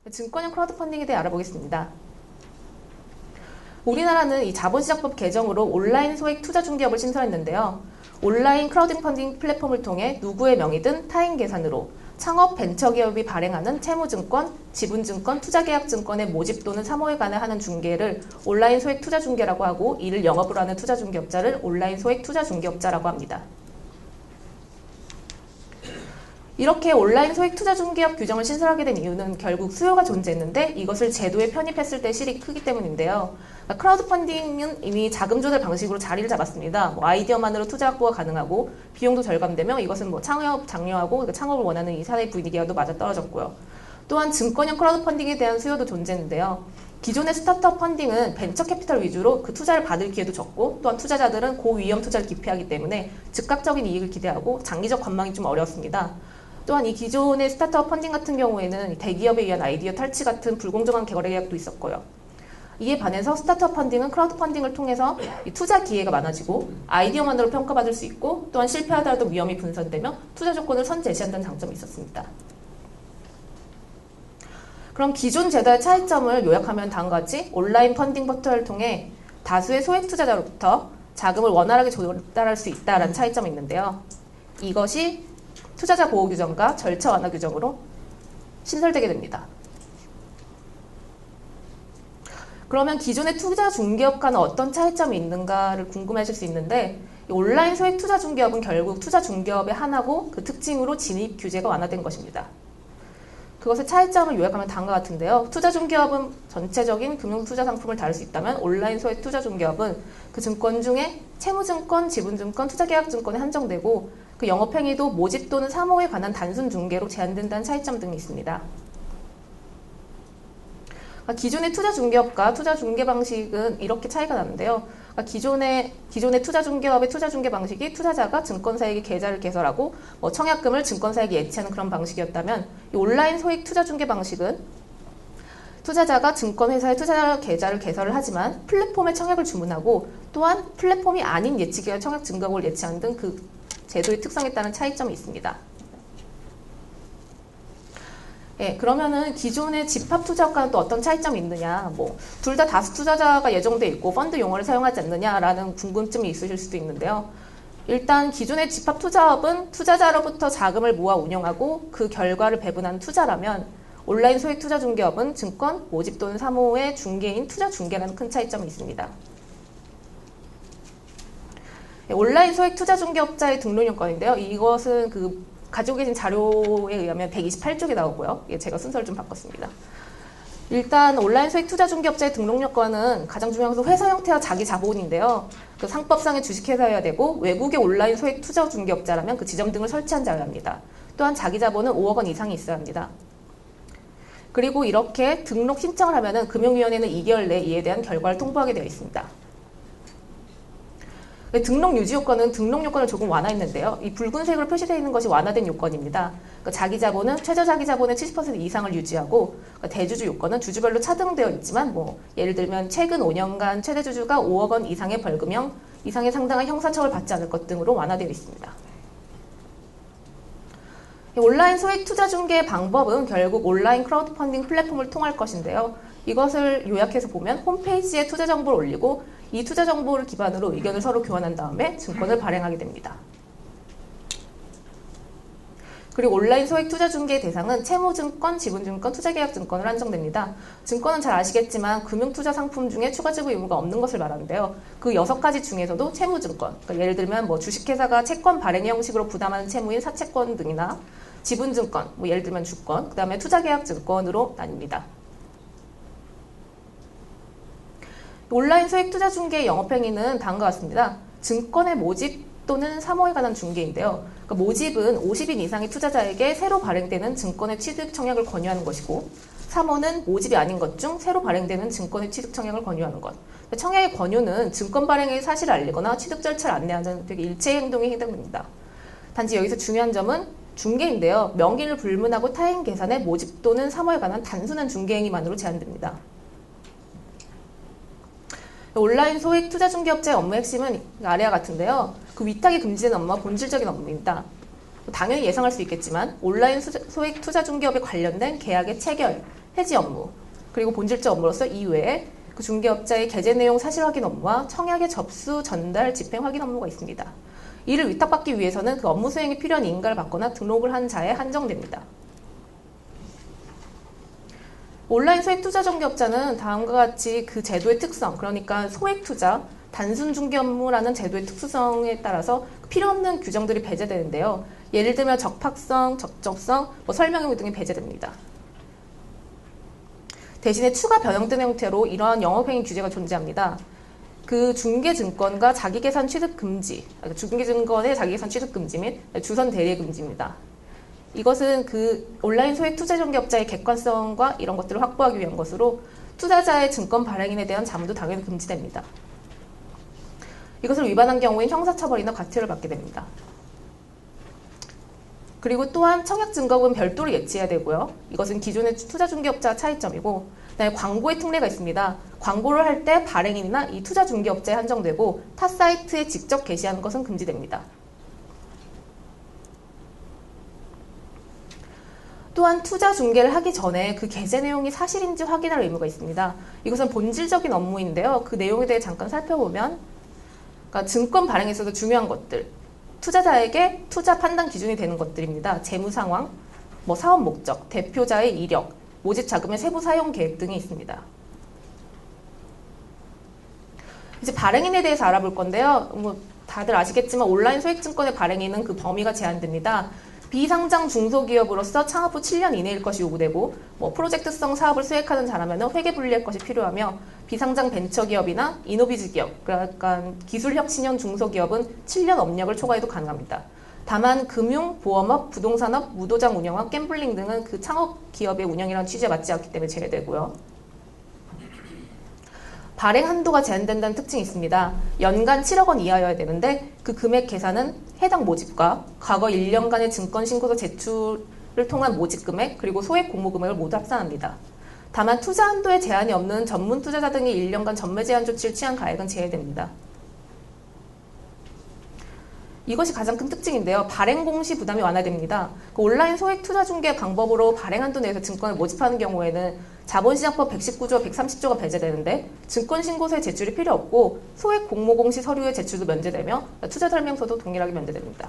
증권형 크라우드 펀딩에 대해 알아보겠습니다. 우리나라는 이 자본시장법 개정으로 온라인 소액 투자 중개업을 신설했는데요. 온라인 크라우드 펀딩 플랫폼을 통해 누구의 명의든 타인 계산으로 창업 벤처기업이 발행하는 채무증권, 지분증권, 투자계약증권의 모집 또는 사모에 관해 하는 중개를 온라인 소액 투자 중개라고 하고, 이를 영업으로 하는 투자 중개업자를 온라인 소액 투자 중개업자라고 합니다. 이렇게 온라인 소액 투자 중개업 규정을 신설하게 된 이유는 결국 수요가 존재했는데 이것을 제도에 편입했을 때 실익이 크기 때문인데요. 크라우드 펀딩은 이미 자금 조달 방식으로 자리를 잡았습니다. 아이디어만으로 투자 확보가 가능하고 비용도 절감되며 이것은 창업 장려하고 창업을 원하는 이 사회 분위기와도 맞아떨어졌고요. 또한 증권형 크라우드 펀딩에 대한 수요도 존재했는데요. 기존의 스타트업 펀딩은 벤처 캐피탈 위주로 그 투자를 받을 기회도 적고, 또한 투자자들은 고위험 투자를 기피하기 때문에 즉각적인 이익을 기대하고 장기적 관망이 좀 어렵습니다. 또한 이 기존의 스타트업 펀딩 같은 경우에는 대기업에 의한 아이디어 탈취 같은 불공정한 거래 계약도 있었고요. 이에 반해서 스타트업 펀딩은 크라우드 펀딩을 통해서 투자 기회가 많아지고 아이디어만으로 평가받을 수 있고, 또한 실패하더라도 위험이 분산되며 투자 조건을 선 제시한다는 장점이 있었습니다. 그럼 기존 제도의 차이점을 요약하면 다음과 같이 온라인 펀딩 포털을 통해 다수의 소액 투자자로부터 자금을 원활하게 조달할 수 있다는 차이점이 있는데요. 이것이 투자자 보호 규정과 절차 완화 규정으로 신설되게 됩니다. 그러면 기존의 투자 중개업과는 어떤 차이점이 있는가를 궁금해하실 수 있는데, 온라인 소액 투자 중개업은 결국 투자 중개업의 하나고 그 특징으로 진입 규제가 완화된 것입니다. 그것의 차이점을 요약하면 다음과 같은데요. 투자 중개업은 전체적인 금융 투자 상품을 다룰 수 있다면 온라인 소액 투자 중개업은 그 증권 중에 채무증권, 지분증권, 투자계약증권에 한정되고 그 영업행위도 모집 또는 사모에 관한 단순 중개로 제한된다는 차이점 등이 있습니다. 기존의 투자 중개업과 투자 중개 방식은 이렇게 차이가 나는데요. 기존의 투자 중개업의 투자 중개 방식이 투자자가 증권사에게 계좌를 개설하고 청약금을 증권사에게 예치하는 그런 방식이었다면, 이 온라인 소액 투자 중개 방식은 투자자가 증권회사에 투자 계좌를 개설을 하지만 플랫폼에 청약을 주문하고, 또한 플랫폼이 아닌 예치기관 청약 증거를 예치하는 등 그 제도의 특성에 따른 차이점이 있습니다. 그러면은 기존의 집합 투자과는 또 어떤 차이점이 있느냐, 둘 다 다수 투자자가 예정돼 있고 펀드 용어를 사용하지 않느냐라는 궁금증이 있으실 수도 있는데요. 일단 기존의 집합 투자업은 투자자로부터 자금을 모아 운영하고 그 결과를 배분하는 투자라면, 온라인 소액 투자 중개업은 증권, 모집 또는 사모의 중개인 투자 중개라는 큰 차이점이 있습니다. 온라인 소액 투자 중개업자의 등록 요건인데요. 이것은 가지고 계신 자료에 의하면 128쪽에 나오고요. 제가 순서를 좀 바꿨습니다. 일단 온라인 소액 투자 중개업자의 등록 요건은 가장 중요한 것은 회사 형태와 자기 자본인데요. 그 상법상의 주식회사여야 되고, 외국의 온라인 소액 투자 중개업자라면 그 지점 등을 설치한 자여야 합니다. 또한 자기 자본은 5억 원 이상이 있어야 합니다. 그리고 이렇게 등록 신청을 하면은 금융위원회는 2개월 내에 이에 대한 결과를 통보하게 되어 있습니다. 등록 유지 요건은 등록 요건을 조금 완화했는데요. 이 붉은색으로 표시되어 있는 것이 완화된 요건입니다. 자기 자본은 최저 자기 자본의 70% 이상을 유지하고, 대주주 요건은 주주별로 차등되어 있지만 예를 들면 최근 5년간 최대 주주가 5억 원 이상의 벌금형 이상에 상당한 형사처벌을 받지 않을 것 등으로 완화되어 있습니다. 온라인 소액 투자 중개의 방법은 결국 온라인 크라우드 펀딩 플랫폼을 통할 것인데요. 이것을 요약해서 보면 홈페이지에 투자 정보를 올리고 이 투자 정보를 기반으로 의견을 서로 교환한 다음에 증권을 발행하게 됩니다. 그리고 온라인 소액 투자 중개의 대상은 채무증권, 지분증권, 투자계약증권을 한정됩니다. 증권은 잘 아시겠지만 금융투자 상품 중에 추가 지급 의무가 없는 것을 말하는데요. 그 6가지 중에서도 채무증권, 예를 들면 주식회사가 채권 발행 형식으로 부담하는 채무인 사채권 등이나 지분증권, 예를 들면 주권, 그 다음에 투자계약증권으로 나뉩니다. 온라인 소액 투자 중개의 영업행위는 다음과 같습니다. 증권의 모집 또는 사모에 관한 중개인데요. 모집은 50인 이상의 투자자에게 새로 발행되는 증권의 취득 청약을 권유하는 것이고, 사모는 모집이 아닌 것 중 새로 발행되는 증권의 취득 청약을 권유하는 것. 청약의 권유는 증권 발행의 사실을 알리거나 취득 절차를 안내하는 되게 일체의 행동에 해당됩니다. 단지 여기서 중요한 점은 중개인데요. 명의를 불문하고 타인 계산의 모집 또는 사모에 관한 단순한 중개 행위만으로 제한됩니다. 온라인 소액 투자 중개업자의 업무 핵심은 아래와 같은데요. 그 위탁이 금지된 업무와 본질적인 업무입니다. 당연히 예상할 수 있겠지만 온라인 소액 투자 중개업에 관련된 계약의 체결, 해지 업무, 그리고 본질적 업무로서 이외에 그 중개업자의 계제 내용 사실 확인 업무와 청약의 접수, 전달, 집행 확인 업무가 있습니다. 이를 위탁받기 위해서는 그 업무 수행에 필요한 인가를 받거나 등록을 한 자에 한정됩니다. 온라인 소액 투자 중개업자는 다음과 같이 그 제도의 특성, 그러니까 소액 투자, 단순 중개 업무라는 제도의 특수성에 따라서 필요 없는 규정들이 배제되는데요. 예를 들면 적합성, 적정성, 설명용 등이 배제됩니다. 대신에 추가 변형된 형태로 이러한 영업행위 규제가 존재합니다. 그 중개증권과 자기계산 취득 금지, 중개증권의 자기계산 취득 금지 및 주선 대리 금지입니다. 이것은 그 온라인 소액 투자 중개업자의 객관성과 이런 것들을 확보하기 위한 것으로 투자자의 증권 발행인에 대한 자문도 당연히 금지됩니다. 이것을 위반한 경우엔 형사처벌이나 과태료를 받게 됩니다. 그리고 또한 청약증거금 별도로 예치해야 되고요. 이것은 기존의 투자중개업자와 차이점이고, 그다음에 광고의 특례가 있습니다. 광고를 할 때 발행인이나 이 투자중개업자에 한정되고 타 사이트에 직접 게시하는 것은 금지됩니다. 또한 투자 중개를 하기 전에 그 게재 내용이 사실인지 확인할 의무가 있습니다. 이것은 본질적인 업무인데요. 그 내용에 대해 잠깐 살펴보면, 그러니까 증권 발행에서도 중요한 것들, 투자자에게 투자 판단 기준이 되는 것들입니다. 재무 상황, 사업 목적, 대표자의 이력, 모집 자금의 세부 사용 계획 등이 있습니다. 이제 발행인에 대해서 알아볼 건데요. 다들 아시겠지만 온라인 소액증권의 발행인은 그 범위가 제한됩니다. 비상장 중소기업으로서 창업 후 7년 이내일 것이 요구되고, 프로젝트성 사업을 수행하는 자라면 회계 분리할 것이 필요하며, 비상장 벤처기업이나 이노비즈 기업, 그러니까 기술혁신형 중소기업은 7년 업력을 초과해도 가능합니다. 다만 금융, 보험업, 부동산업, 무도장 운영업, 갬블링 등은 그 창업 기업의 운영이랑 취지에 맞지 않기 때문에 제외되고요. 발행 한도가 제한된다는 특징이 있습니다. 연간 7억 원 이하여야 되는데 그 금액 계산은 해당 모집과 과거 1년간의 증권신고서 제출을 통한 모집 금액 그리고 소액 공모 금액을 모두 합산합니다. 다만 투자 한도에 제한이 없는 전문 투자자 등이 1년간 전매 제한 조치를 취한 가액은 제외됩니다. 이것이 가장 큰 특징인데요. 발행 공시 부담이 완화됩니다. 그 온라인 소액 투자 중개 방법으로 발행 한도 내에서 증권을 모집하는 경우에는 자본시장법 119조, 130조가 배제되는데 증권신고서의 제출이 필요 없고 소액 공모 공시 서류의 제출도 면제되며 투자 설명서도 동일하게 면제됩니다.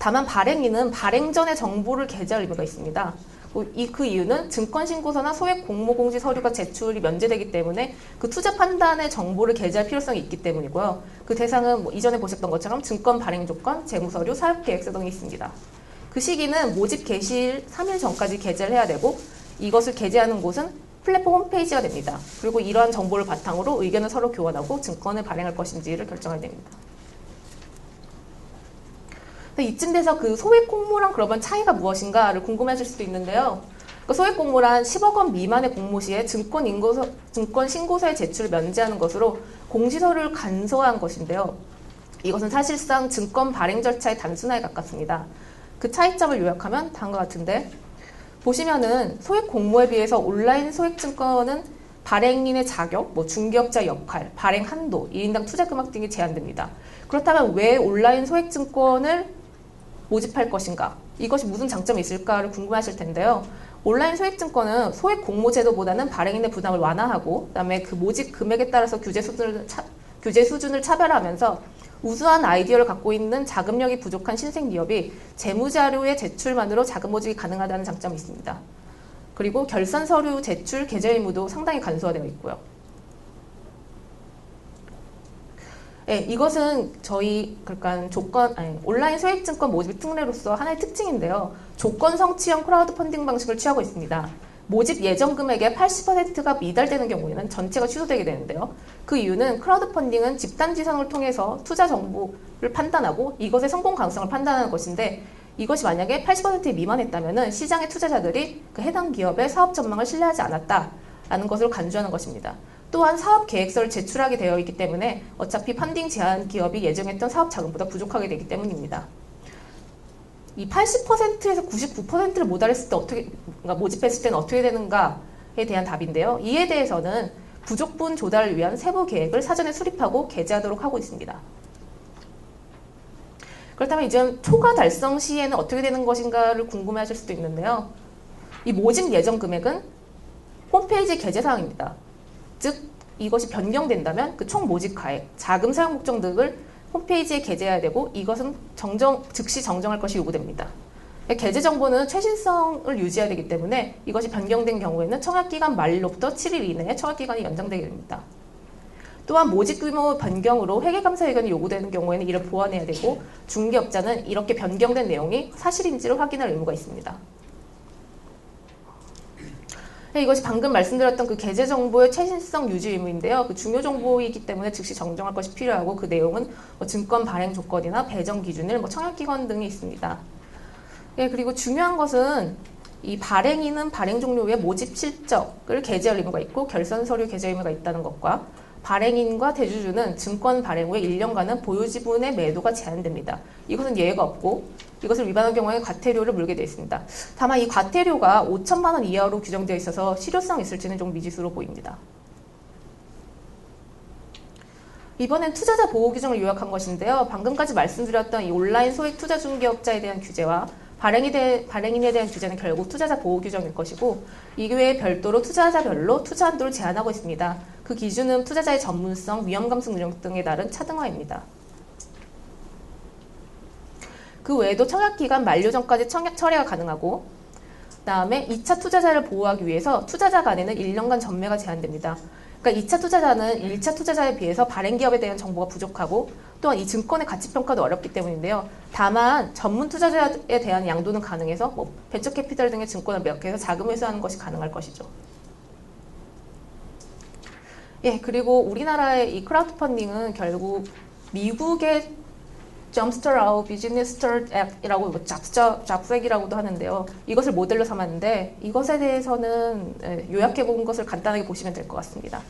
다만 발행인은 발행 전에 정보를 게재할 의무가 있습니다. 그 이유는 증권신고서나 소액 공모공시 서류가 제출이 면제되기 때문에 그 투자 판단의 정보를 게재할 필요성이 있기 때문이고요. 그 대상은 이전에 보셨던 것처럼 증권 발행 조건, 재무서류, 사업계획서 등이 있습니다. 그 시기는 모집 개시일 3일 전까지 게재를 해야 되고 이것을 게재하는 곳은 플랫폼 홈페이지가 됩니다. 그리고 이러한 정보를 바탕으로 의견을 서로 교환하고 증권을 발행할 것인지를 결정해야 됩니다. 이쯤 돼서 그 소액 공모랑 그러면 차이가 무엇인가를 궁금해하실 수도 있는데요. 그 소액 공모란 10억 원 미만의 공모 시에 증권 신고서의 제출을 면제하는 것으로 공시서류를 간소화한 것인데요. 이것은 사실상 증권 발행 절차의 단순화에 가깝습니다. 그 차이점을 요약하면 다음과 같은데 보시면은 소액 공모에 비해서 온라인 소액 증권은 발행인의 자격, 중개업자 역할, 발행 한도, 1인당 투자 금액 등이 제한됩니다. 그렇다면 왜 온라인 소액 증권을 모집할 것인가? 이것이 무슨 장점이 있을까를 궁금하실 텐데요. 온라인 소액증권은 소액 공모 제도보다는 발행인의 부담을 완화하고 그다음에 그 모집 금액에 따라서 규제 수준을 차별하면서 우수한 아이디어를 갖고 있는 자금력이 부족한 신생 기업이 재무자료의 제출만으로 자금 모집이 가능하다는 장점이 있습니다. 그리고 결산 서류 제출 게재 의무도 상당히 간소화되어 있고요. 네, 이것은 온라인 소액증권 모집 특례로서 하나의 특징인데요. 조건 성취형 크라우드 펀딩 방식을 취하고 있습니다. 모집 예정 금액의 80%가 미달되는 경우에는 전체가 취소되게 되는데요. 그 이유는 크라우드 펀딩은 집단 지성을 통해서 투자 정보를 판단하고 이것의 성공 가능성을 판단하는 것인데 이것이 만약에 80%에 미만했다면 시장의 투자자들이 그 해당 기업의 사업 전망을 신뢰하지 않았다라는 것을 간주하는 것입니다. 또한 사업 계획서를 제출하게 되어 있기 때문에 어차피 펀딩 제한 기업이 예정했던 사업 자금보다 부족하게 되기 때문입니다. 이 80%에서 99%를 모집했을 때는 어떻게 되는가에 대한 답인데요. 이에 대해서는 부족분 조달을 위한 세부 계획을 사전에 수립하고 게재하도록 하고 있습니다. 그렇다면 이제 초과 달성 시에는 어떻게 되는 것인가를 궁금해하실 수도 있는데요. 이 모집 예정 금액은 홈페이지 게재 사항입니다. 즉 이것이 변경된다면 그 총 모집 가액, 자금 사용 목적 등을 홈페이지에 게재해야 되고 이것은 즉시 정정할 것이 요구됩니다. 게재 정보는 최신성을 유지해야 되기 때문에 이것이 변경된 경우에는 청약기간 만료로부터 7일 이내에 청약기간이 연장되게 됩니다. 또한 모집 규모 변경으로 회계감사 의견이 요구되는 경우에는 이를 보완해야 되고 중개업자는 이렇게 변경된 내용이 사실인지를 확인할 의무가 있습니다. 이것이 방금 말씀드렸던 그 게재 정보의 최신성 유지 의무인데요. 그 중요 정보이기 때문에 즉시 정정할 것이 필요하고 그 내용은 증권 발행 조건이나 배정 기준일, 청약기관 등이 있습니다. 그리고 중요한 것은 이 발행인은 발행 종료 후에 모집 실적을 게재할 의무가 있고 결산 서류 게재 의무가 있다는 것과 발행인과 대주주는 증권 발행 후에 1년간은 보유 지분의 매도가 제한됩니다. 이것은 예외가 없고 이것을 위반한 경우에 과태료를 물게 되어 있습니다. 다만 이 과태료가 5천만 원 이하로 규정되어 있어서 실효성이 있을지는 좀 미지수로 보입니다. 이번엔 투자자 보호 규정을 요약한 것인데요. 방금까지 말씀드렸던 이 온라인 소액 투자 중개업자에 대한 규제와 발행인에 대한 규제는 결국 투자자 보호 규정일 것이고 이외에 별도로 투자자별로 투자 한도를 제한하고 있습니다. 그 기준은 투자자의 전문성, 위험 감수 능력 등에 따른 차등화입니다. 그 외에도 청약기간 만료 전까지 청약 처리가 가능하고 그다음에 2차 투자자를 보호하기 위해서 투자자 간에는 1년간 전매가 제한됩니다. 그러니까 2차 투자자는 1차 투자자에 비해서 발행기업에 대한 정보가 부족하고 또한 이 증권의 가치평가도 어렵기 때문인데요. 다만 전문 투자자에 대한 양도는 가능해서 벤처캐피탈 등의 증권을 매각해서 자금 회수하는 것이 가능할 것이죠. 그리고 우리나라의 이 크라우드 펀딩은 결국 미국의 Jumpstart Our Business Start App이라고 잡색이라고도 하는데요. 이것을 모델로 삼았는데 이것에 대해서는 요약해 본 것을 간단하게 보시면 될 것 같습니다.